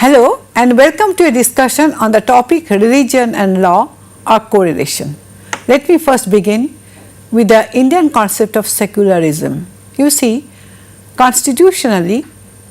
Hello and welcome to a discussion on the topic religion and law or correlation. Let me first begin with the Indian concept of secularism. You see, constitutionally,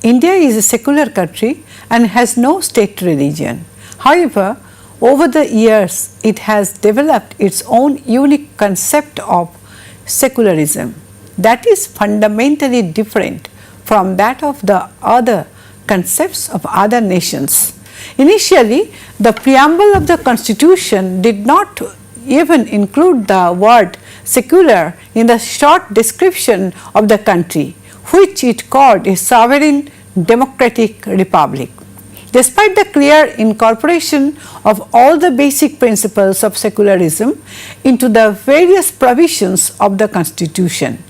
India is a secular country and has no state religion. However, over the years, it has developed its own unique concept of secularism that is fundamentally different from that of the other concepts of other nations. Initially, the preamble of the constitution did not even include the word secular in the short description of the country, which it called a sovereign democratic republic. Despite the clear incorporation of all the basic principles of secularism into the various provisions of the constitution,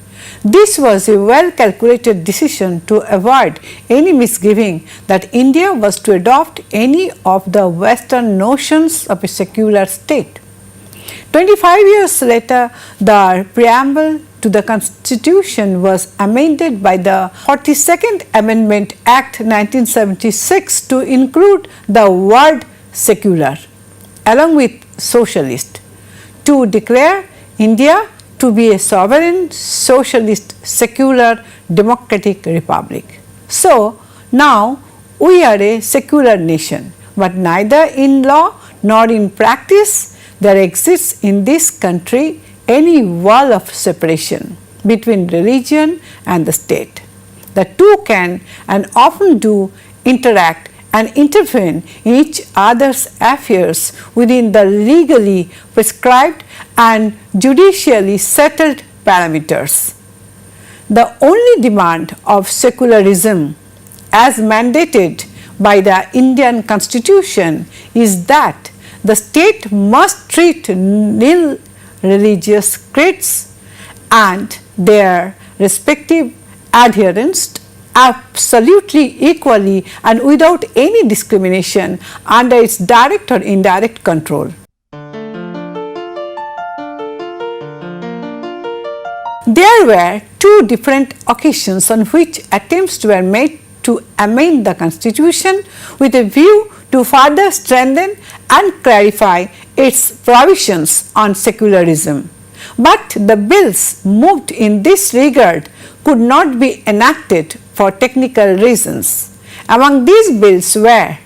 this was a well calculated decision to avoid any misgiving that India was to adopt any of the Western notions of a secular state. 25 years later, the preamble to the constitution was amended by the 42nd Amendment Act 1976 to include the word secular along with socialist to declare India to be a sovereign, socialist, secular, democratic republic. So, now we are a secular nation, but neither in law nor in practice there exists in this country any wall of separation between religion and the state. The two can and often do interact and intervene in each other's affairs within the legally prescribed and judicially settled parameters. The only demand of secularism as mandated by the Indian constitution is that the state must treat nil religious creeds and their respective adherents absolutely equally and without any discrimination under its direct or indirect control. There were two different occasions on which attempts were made to amend the constitution with a view to further strengthen and clarify its provisions on secularism. But the bills moved in this regard could not be enacted for technical reasons. Among these bills were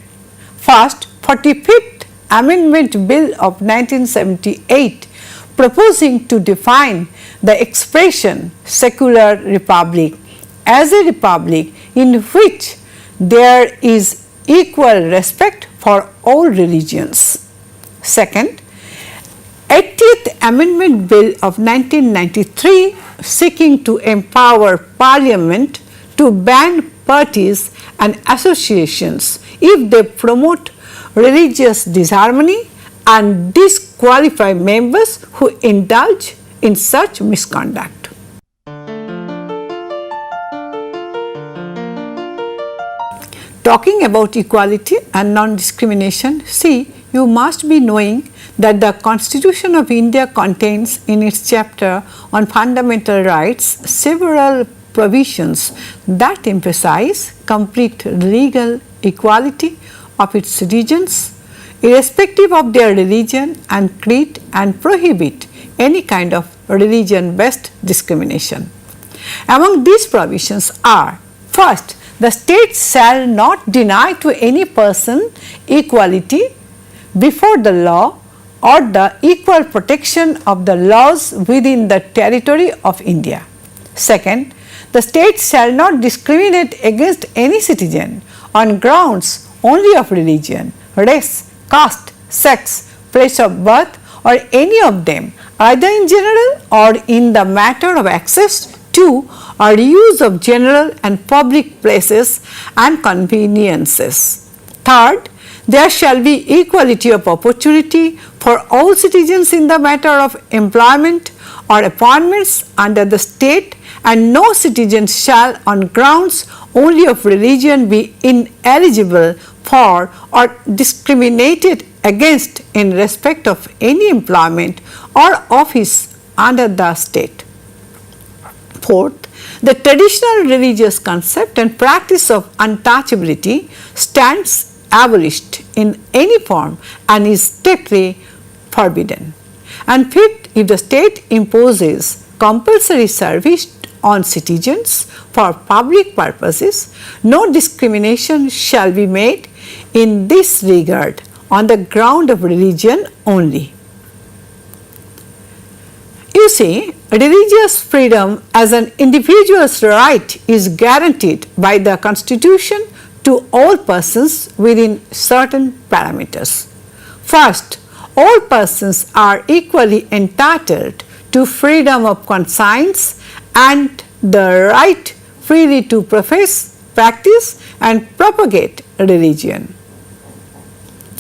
first 45th Amendment Bill of 1978 proposing to define the expression secular republic as a republic in which there is equal respect for all religions. Second, 80th Amendment Bill of 1993 seeking to empower Parliament to ban parties and associations if they promote religious disharmony and disqualify members who indulge in such misconduct. Talking about equality and non-discrimination, see, you must be knowing that the Constitution of India contains in its chapter on fundamental rights several provisions that emphasize complete legal equality of its citizens irrespective of their religion and creed and prohibit any kind of religion-based discrimination. Among these provisions are: first, the state shall not deny to any person equality before the law or the equal protection of the laws within the territory of India. Second, the state shall not discriminate against any citizen on grounds only of religion, race, caste, sex, place of birth or any of them, either in general or in the matter of access to or use of general and public places and conveniences. Third, there shall be equality of opportunity for all citizens in the matter of employment or appointments under the state, and no citizen shall on grounds only of religion be ineligible for or discriminated against in respect of any employment or office under the state. Fourth, the traditional religious concept and practice of untouchability stands abolished in any form and is strictly forbidden. And fifth, if the state imposes compulsory service on citizens for public purposes, no discrimination shall be made in this regard on the ground of religion only. You see, religious freedom as an individual's right is guaranteed by the Constitution to all persons within certain parameters. First, all persons are equally entitled to freedom of conscience and the right freely to profess, practice and propagate religion.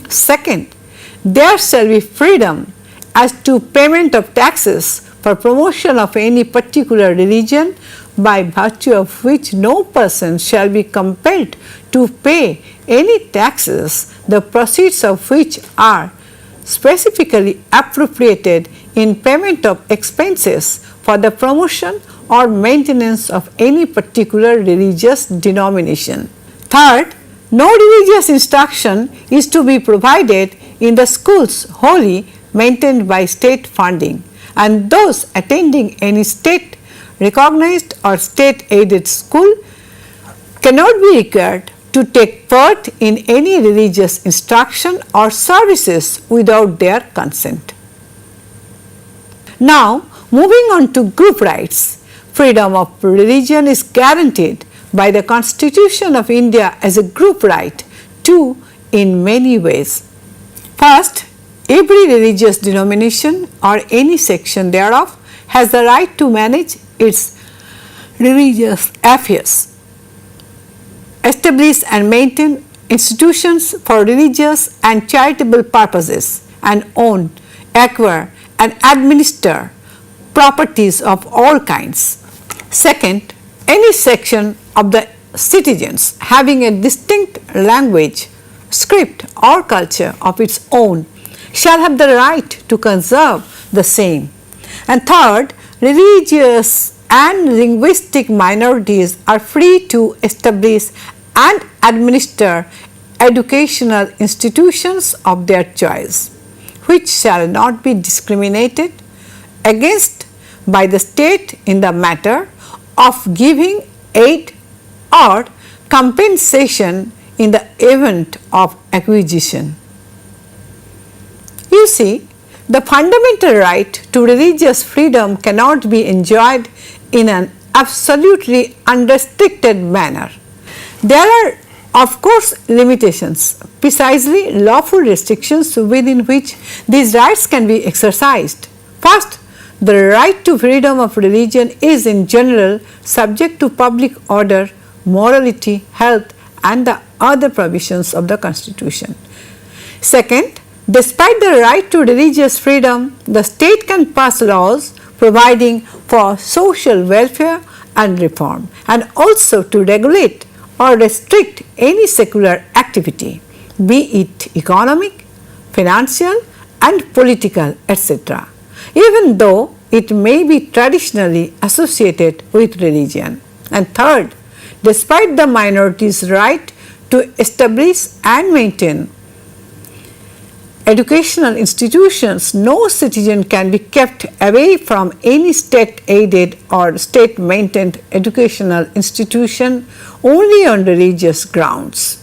Second, there shall be freedom as to payment of taxes for promotion of any particular religion, by virtue of which no person shall be compelled to pay any taxes, the proceeds of which are specifically appropriated in payment of expenses for the promotion or maintenance of any particular religious denomination. Third, no religious instruction is to be provided in the schools wholly maintained by state funding, and those attending any state recognized or state aided school cannot be required to take part in any religious instruction or services without their consent. Now, moving on to group rights, freedom of religion is guaranteed by the Constitution of India as a group right too in many ways. First, every religious denomination or any section thereof has the right to manage its religious affairs, establish and maintain institutions for religious and charitable purposes, and own, acquire and administer properties of all kinds. Second, any section of the citizens having a distinct language, script or culture of its own shall have the right to conserve the same. And third, religious and linguistic minorities are free to establish and administer educational institutions of their choice, which shall not be discriminated against by the state in the matter of giving aid or compensation in the event of acquisition. You see, the fundamental right to religious freedom cannot be enjoyed in an absolutely unrestricted manner. There are of course limitations, precisely lawful restrictions within which these rights can be exercised. First, the right to freedom of religion is in general subject to public order, morality, health and the other provisions of the Constitution. Second, despite the right to religious freedom, the state can pass laws providing for social welfare and reform, and also to regulate or restrict any secular activity, be it economic, financial and political, etc., even though it may be traditionally associated with religion. And third, despite the minority's right to establish and maintain educational institutions, no citizen can be kept away from any state aided or state maintained educational institution only on religious grounds.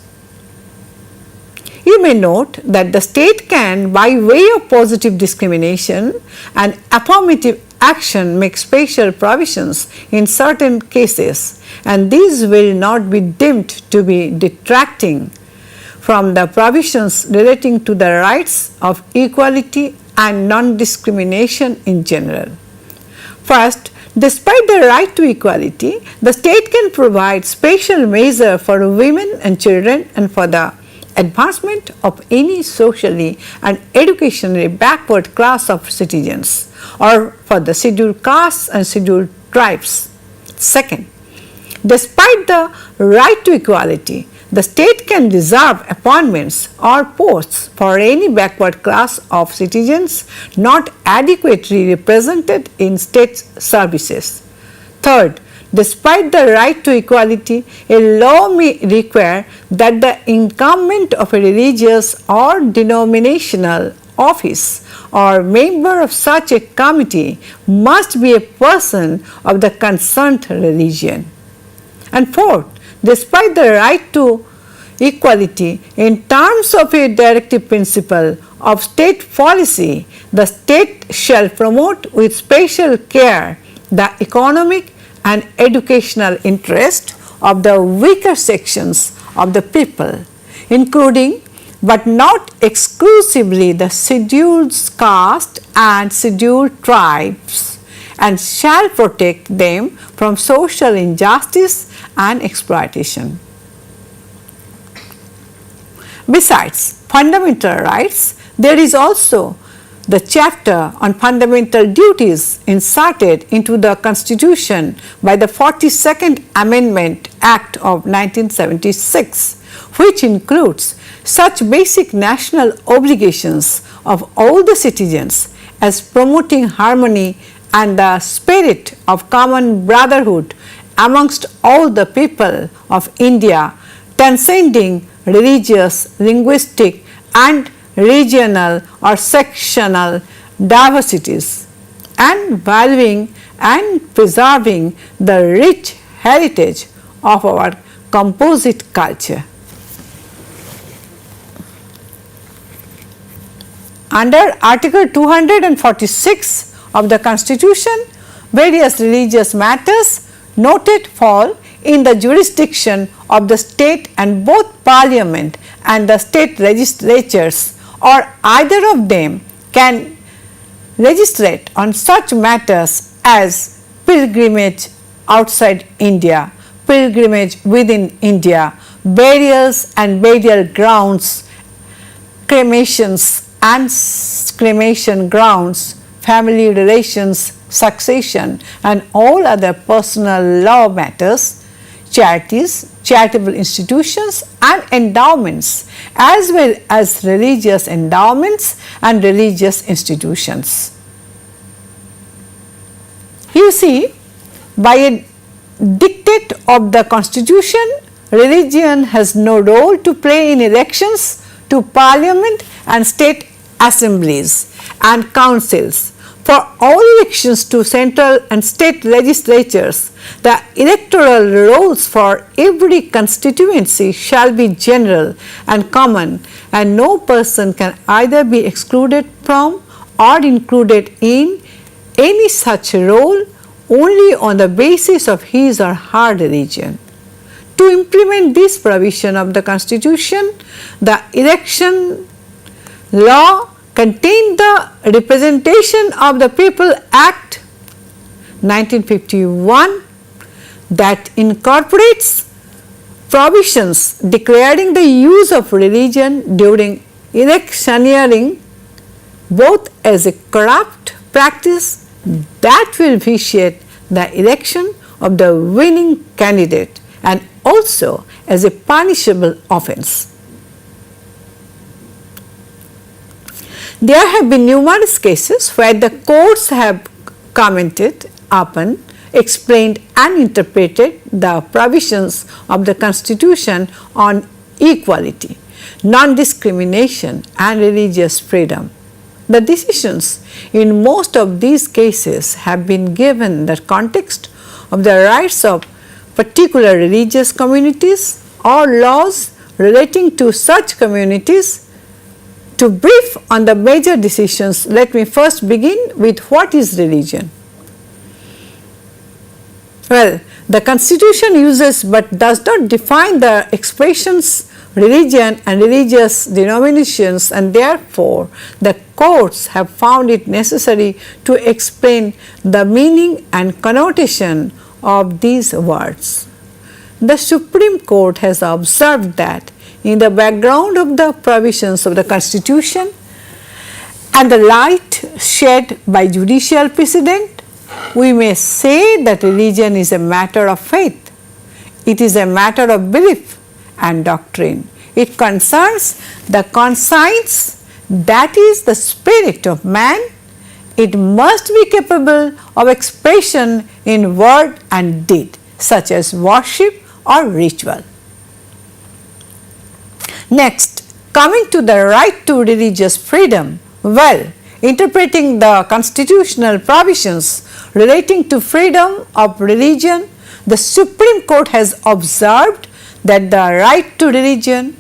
You may note that the state can, by way of positive discrimination and affirmative action, make special provisions in certain cases, and these will not be deemed to be detracting from the provisions relating to the rights of equality and non-discrimination in general. First, despite the right to equality, the state can provide special measures for women and children and for the advancement of any socially and educationally backward class of citizens or for the scheduled castes and scheduled tribes. Second, despite the right to equality, the state can reserve appointments or posts for any backward class of citizens not adequately represented in state services. Third, despite the right to equality, a law may require that the incumbent of a religious or denominational office or member of such a committee must be a person of the concerned religion. And fourth, despite the right to equality in terms of a directive principle of state policy, the state shall promote with special care the economic and educational interest of the weaker sections of the people, including but not exclusively the scheduled caste and scheduled tribes, and shall protect them from social injustice and exploitation. Besides fundamental rights, there is also the chapter on fundamental duties inserted into the Constitution by the 42nd Amendment Act of 1976, which includes such basic national obligations of all the citizens as promoting harmony and the spirit of common brotherhood amongst all the people of India, transcending religious, linguistic and regional or sectional diversities, and valuing and preserving the rich heritage of our composite culture. Under Article 246 of the Constitution, various religious matters noted fall in the jurisdiction of the state, and both Parliament and the state legislatures or either of them can legislate on such matters as pilgrimage outside India, pilgrimage within India, burials and burial grounds, cremations and cremation grounds, family relations, succession and all other personal law matters, charities, charitable institutions and endowments, as well as religious endowments and religious institutions. You see, by a dictate of the Constitution, religion has no role to play in elections to Parliament and state assemblies and councils. For all elections to central and state legislatures, the electoral rolls for every constituency shall be general and common, and no person can either be excluded from or included in any such roll only on the basis of his or her religion. To implement this provision of the Constitution, the Election Law contained the Representation of the People Act 1951 that incorporates provisions declaring the use of religion during electioneering both as a corrupt practice that will vitiate the election of the winning candidate and also as a punishable offence. There have been numerous cases where the courts have commented upon, explained and interpreted the provisions of the Constitution on equality, non-discrimination and religious freedom. The decisions in most of these cases have been given the context of the rights of particular religious communities or laws relating to such communities. To brief on the major decisions, let me first begin with what is religion. Well, the Constitution uses but does not define the expressions religion and religious denominations, and therefore the courts have found it necessary to explain the meaning and connotation of these words. The Supreme Court has observed that in the background of the provisions of the Constitution and the light shed by judicial precedent, we may say that religion is a matter of faith. It is a matter of belief and doctrine. It concerns the conscience, that is the spirit of man. It must be capable of expression in word and deed, such as worship or ritual. Next, coming to the right to religious freedom, well, interpreting the constitutional provisions relating to freedom of religion, the Supreme Court has observed that the right to religion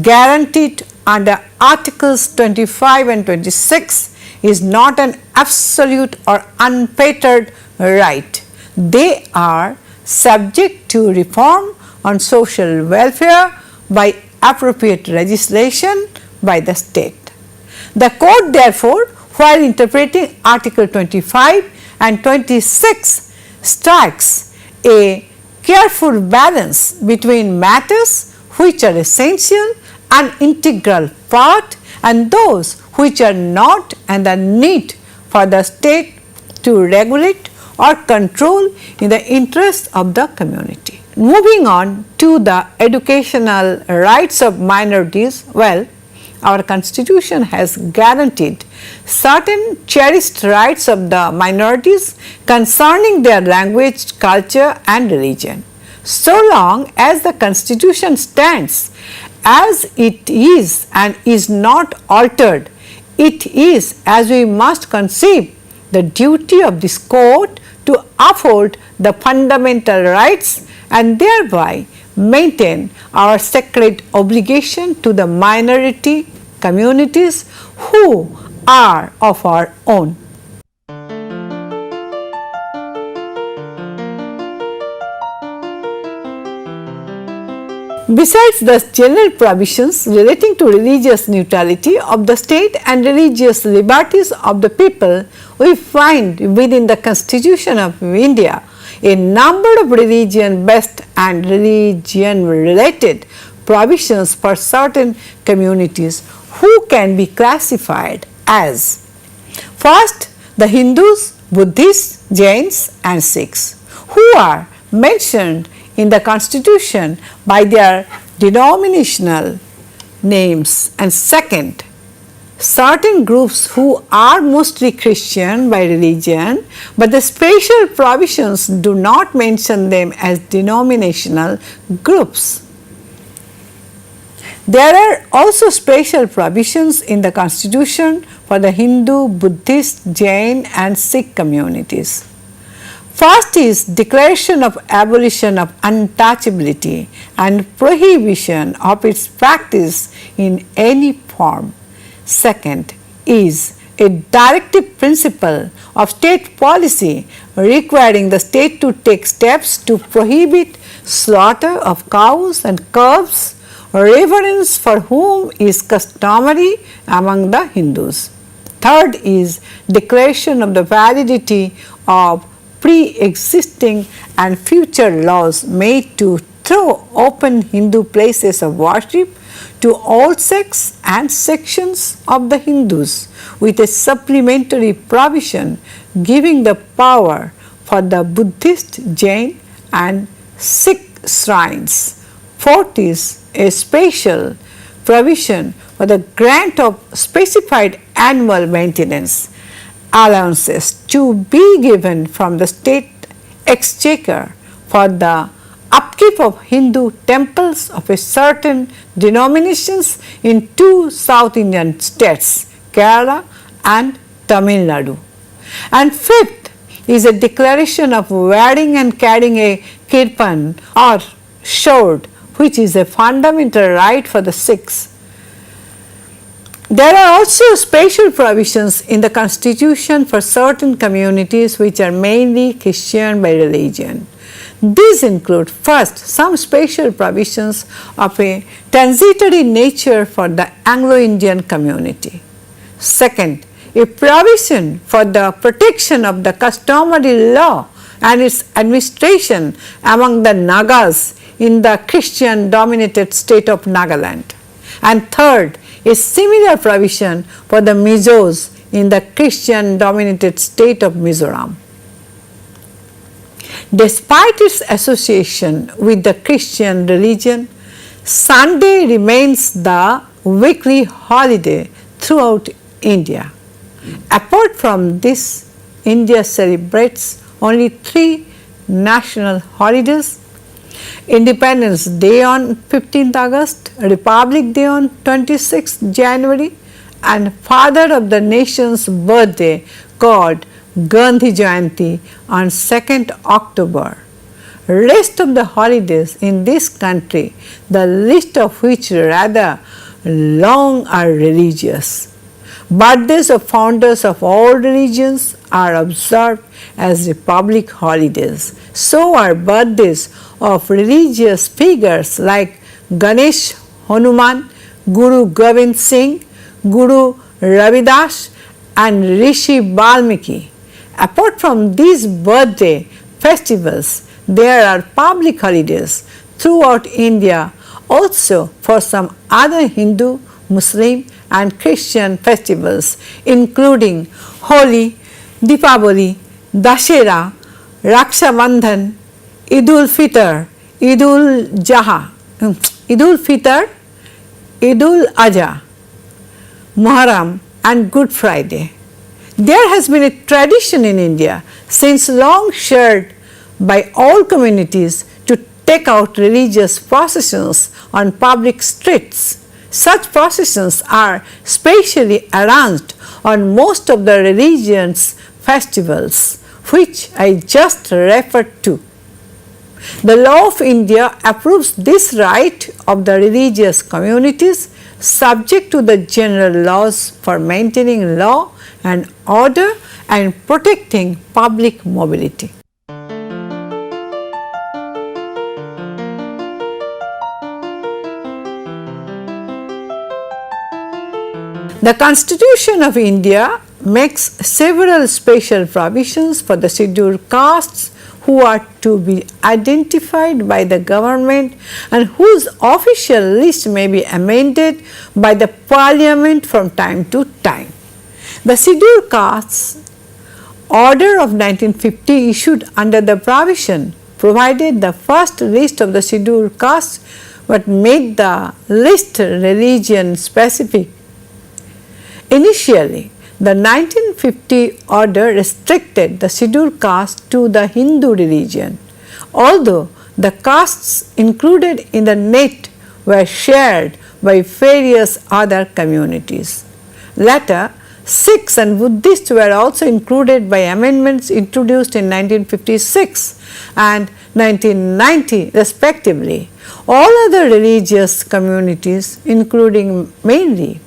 guaranteed under Articles 25 and 26 is not an absolute or unfettered right. They are subject to reform on social welfare by appropriate legislation by the state. The court therefore, while interpreting Article 25 and 26, strikes a careful balance between matters which are essential and integral part and those which are not and the need for the state to regulate or control in the interest of the community. Moving on to the educational rights of minorities, well, our Constitution has guaranteed certain cherished rights of the minorities concerning their language, culture and religion. So long as the Constitution stands as it is and is not altered, it is, as we must conceive, the duty of this court to uphold the fundamental rights and thereby maintain our sacred obligation to the minority communities who are of our own. Besides the general provisions relating to religious neutrality of the state and religious liberties of the people, we find within the Constitution of India a number of religion-based and religion-related provisions for certain communities who can be classified as: first, the Hindus, Buddhists, Jains and Sikhs, who are mentioned in the Constitution by their denominational names, and second, certain groups who are mostly Christian by religion, but the special provisions do not mention them as denominational groups. There are also special provisions in the Constitution for the Hindu, Buddhist, Jain and Sikh communities. First is declaration of abolition of untouchability and prohibition of its practice in any form. Second is a directive principle of state policy requiring the state to take steps to prohibit slaughter of cows and calves, reverence for whom is customary among the Hindus. Third is declaration of the validity of pre-existing and future laws made to throw open Hindu places of worship to all sects and sections of the Hindus, with a supplementary provision giving the power for the Buddhist, Jain and Sikh shrines. Fourth is a special provision for the grant of specified annual maintenance allowances to be given from the state exchequer for the upkeep of Hindu temples of a certain denominations in two South Indian states, Kerala and Tamil Nadu. And fifth is a declaration of wearing and carrying a kirpan or sword, which is a fundamental right for the Sikhs. There are also special provisions in the Constitution for certain communities which are mainly Christian by religion. These include first, some special provisions of a transitory nature for the Anglo-Indian community. Second, a provision for the protection of the customary law and its administration among the Nagas in the Christian dominated state of Nagaland. And third, a similar provision for the Mizos in the Christian dominated state of Mizoram. Despite its association with the Christian religion, Sunday remains the weekly holiday throughout India. Apart from this, India celebrates only 3 national holidays: Independence Day on 15th August, Republic Day on 26th January, and Father of the Nation's birthday called Gandhi Jayanti on 2nd October. Rest of the holidays in this country, the list of which rather long, are religious. Birthdays of founders of all religions are observed as republic holidays. So are birthdays of religious figures like Ganesh, Hanuman, Guru Gobind Singh, Guru Ravidas, and Rishi Valmiki. Apart from these birthday festivals, there are public holidays throughout India also for some other Hindu, Muslim, and Christian festivals, including Holi, Deepavali, Dashera, Raksha Bandhan, Eid-ul Fitr, Eid-ul Fitr, Eid-ul Adha, Muharram, and Good Friday. There has been a tradition in India since long shared by all communities to take out religious processions on public streets. Such processions are specially arranged on most of the religions' festivals, which I just referred to. The law of India approves this right of the religious communities, subject to the general laws for maintaining law and order and protecting public mobility. The Constitution of India makes several special provisions for the scheduled castes who are to be identified by the government and whose official list may be amended by the parliament from time to time. The Scheduled Castes Order of 1950 issued under the provision provided the first list of the scheduled castes but made the list religion specific. Initially, the 1950 order restricted the scheduled caste to the Hindu religion, although the castes included in the net were shared by various other communities. Later, Sikhs and Buddhists were also included by amendments introduced in 1956 and 1990 respectively. All other religious communities, including mainly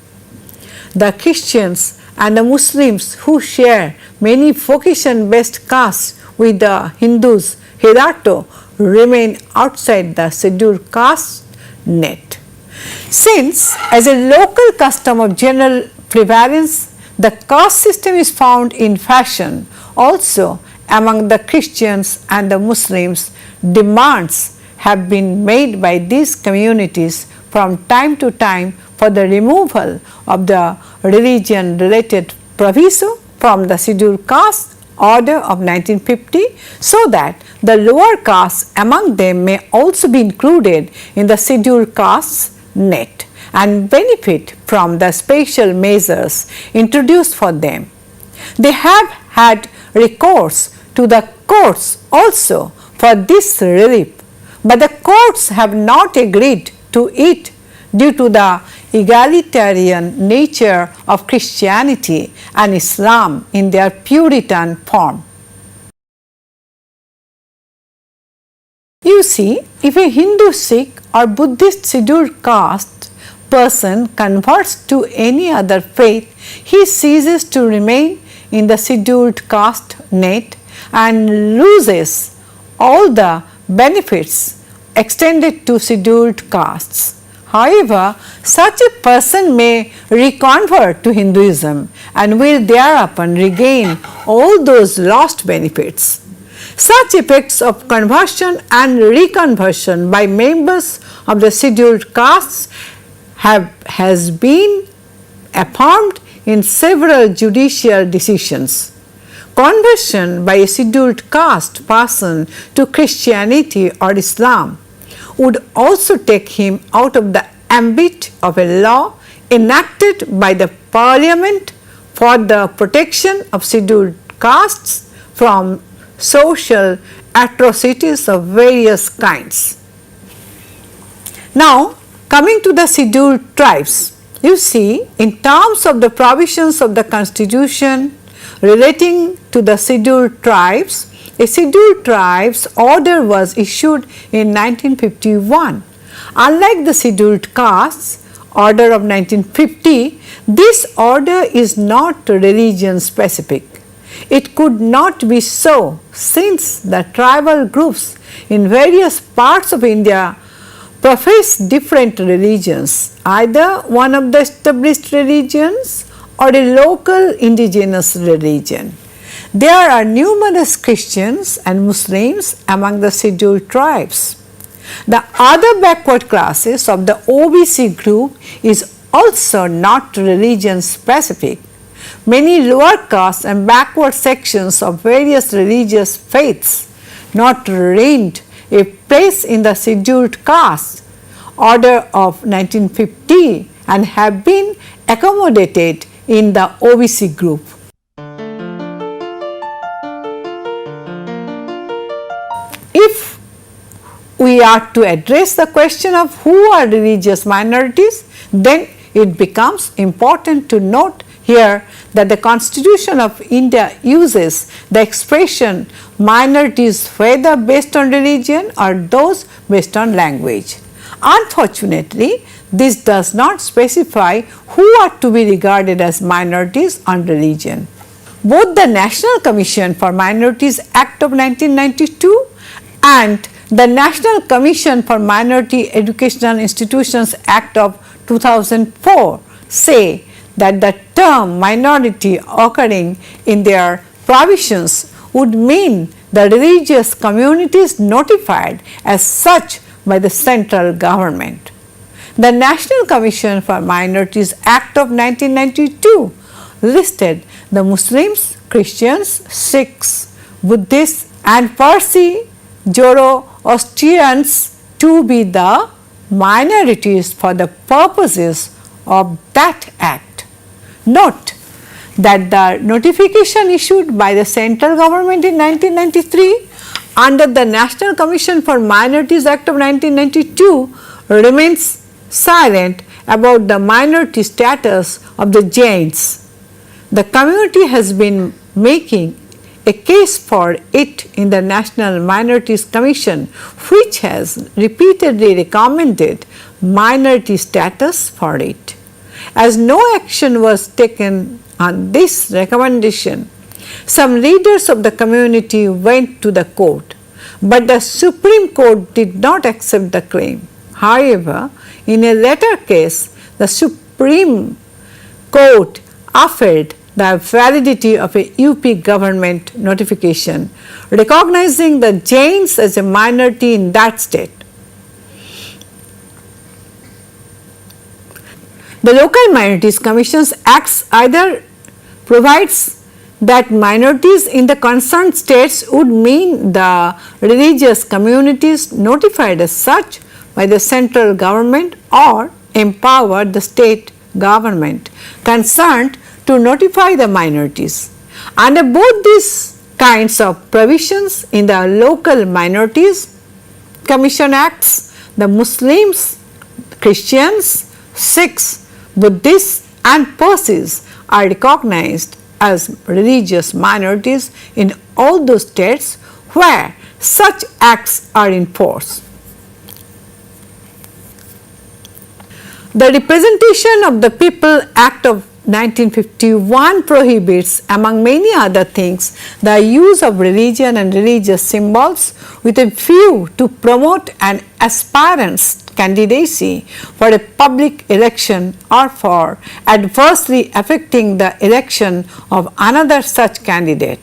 the Christians and the Muslims who share many vocation-based castes with the Hindus, hitherto remain outside the scheduled caste net. Since, as a local custom of general prevalence, the caste system is found in fashion also among the Christians and the Muslims, demands have been made by these communities from time to time for the removal of the religion-related proviso from the scheduled caste order of 1950, so that the lower castes among them may also be included in the scheduled castes net and benefit from the special measures introduced for them. They have had recourse to the courts also for this relief, but the courts have not agreed to it due to the egalitarian nature of Christianity and Islam in their Puritan form. You see, if a Hindu, Sikh or Buddhist scheduled caste person converts to any other faith, he ceases to remain in the scheduled caste net and loses all the benefits extended to scheduled castes. However, such a person may reconvert to Hinduism and will thereupon regain all those lost benefits. Such effects of conversion and reconversion by members of the scheduled castes has been affirmed in several judicial decisions. Conversion by a scheduled caste person to Christianity or Islam would also take him out of the ambit of a law enacted by the Parliament for the protection of scheduled castes from social atrocities of various kinds. Now, coming to the scheduled tribes, you see, in terms of the provisions of the Constitution relating to the scheduled tribes, a scheduled tribes order was issued in 1951. Unlike the scheduled castes order of 1950, this order is not religion specific. It could not be so, since the tribal groups in various parts of India profess different religions, either one of the established religions or a local indigenous religion. There are numerous Christians and Muslims among the scheduled tribes. The other backward classes of the OBC group is also not religion specific. Many lower castes and backward sections of various religious faiths not reigned a place in the scheduled caste order of 1950 and have been accommodated in the OBC group. If we are to address the question of who are religious minorities, then it becomes important to note here that the Constitution of India uses the expression minorities whether based on religion or those based on language. Unfortunately, this does not specify who are to be regarded as minorities on religion. Both the National Commission for Minorities Act of 1992 and the National Commission for Minority Educational Institutions Act of 2004 say that the term minority occurring in their provisions would mean the religious communities notified as such by the central government. The National Commission for Minorities Act of 1992 listed the Muslims, Christians, Sikhs, Buddhists and Parsi Zoroastrians to be the minorities for the purposes of that act. Note that the notification issued by the central government in 1993 under the National Commission for Minorities Act of 1992 remains silent about the minority status of the Jains. The community has been making a case for it in the National Minorities Commission, which has repeatedly recommended minority status for it. As no action was taken on this recommendation, some leaders of the community went to the court, but the Supreme Court did not accept the claim. However, in a later case, the Supreme Court upheld the validity of a UP government notification, recognizing the Jains as a minority in that state. The Local Minorities Commissions Acts either provides that minorities in the concerned states would mean the religious communities notified as such by the central government or empower the state government concerned to notify the minorities. Under both these kinds of provisions in the Local Minorities Commission Acts, the Muslims, Christians, Sikhs, Buddhists and Parsis are recognized as religious minorities in all those states where such acts are in force. The Representation of the People Act of 1951 prohibits, among many other things, the use of religion and religious symbols with a view to promote an aspirant's candidacy for a public election or for adversely affecting the election of another such candidate.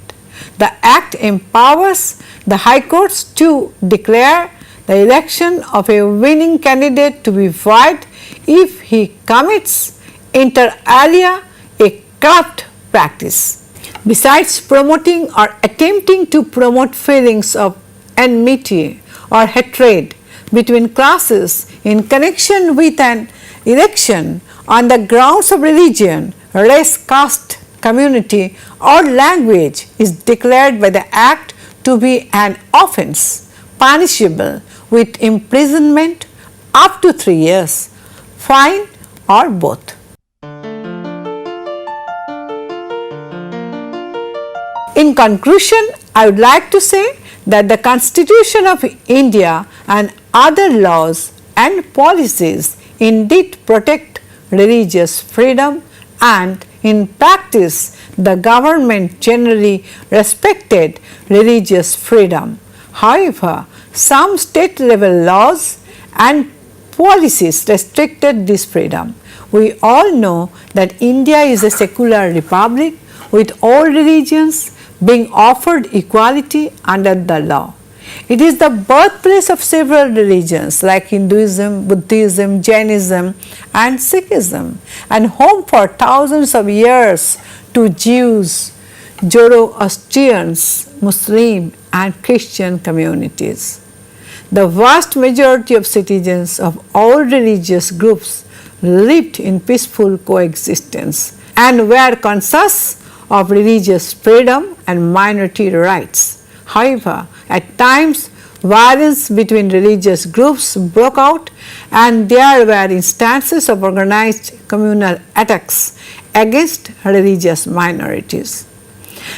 The Act empowers the High Courts to declare the election of a winning candidate to be void if he commits inter alia a corrupt practice. Besides promoting or attempting to promote feelings of enmity or hatred between classes in connection with an election on the grounds of religion, race, caste, community or language is declared by the Act to be an offence punishable with imprisonment up to 3 years, fine or both. In conclusion, I would like to say that the Constitution of India and other laws and policies indeed protect religious freedom, and in practice the government generally respected religious freedom. However, some state level laws and policies restricted this freedom. We all know that India is a secular republic with all religions being offered equality under the law. It is the birthplace of several religions like Hinduism, Buddhism, Jainism and Sikhism, and home for thousands of years to Jews, Zoroastrians, Muslim and Christian communities. The vast majority of citizens of all religious groups lived in peaceful coexistence and were conscious of religious freedom and minority rights. However, at times violence between religious groups broke out and there were instances of organized communal attacks against religious minorities.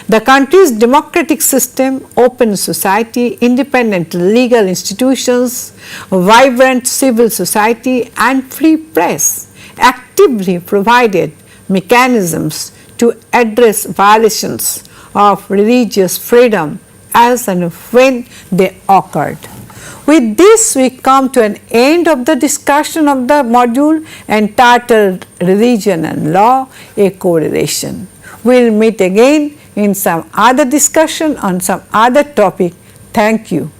The country's democratic system, open society, independent legal institutions, vibrant civil society and free press actively provided mechanisms to address violations of religious freedom as and when they occurred. With this, we come to an end of the discussion of the module entitled Religion and Law, a Correlation. We will meet again in some other discussion on some other topic. Thank you.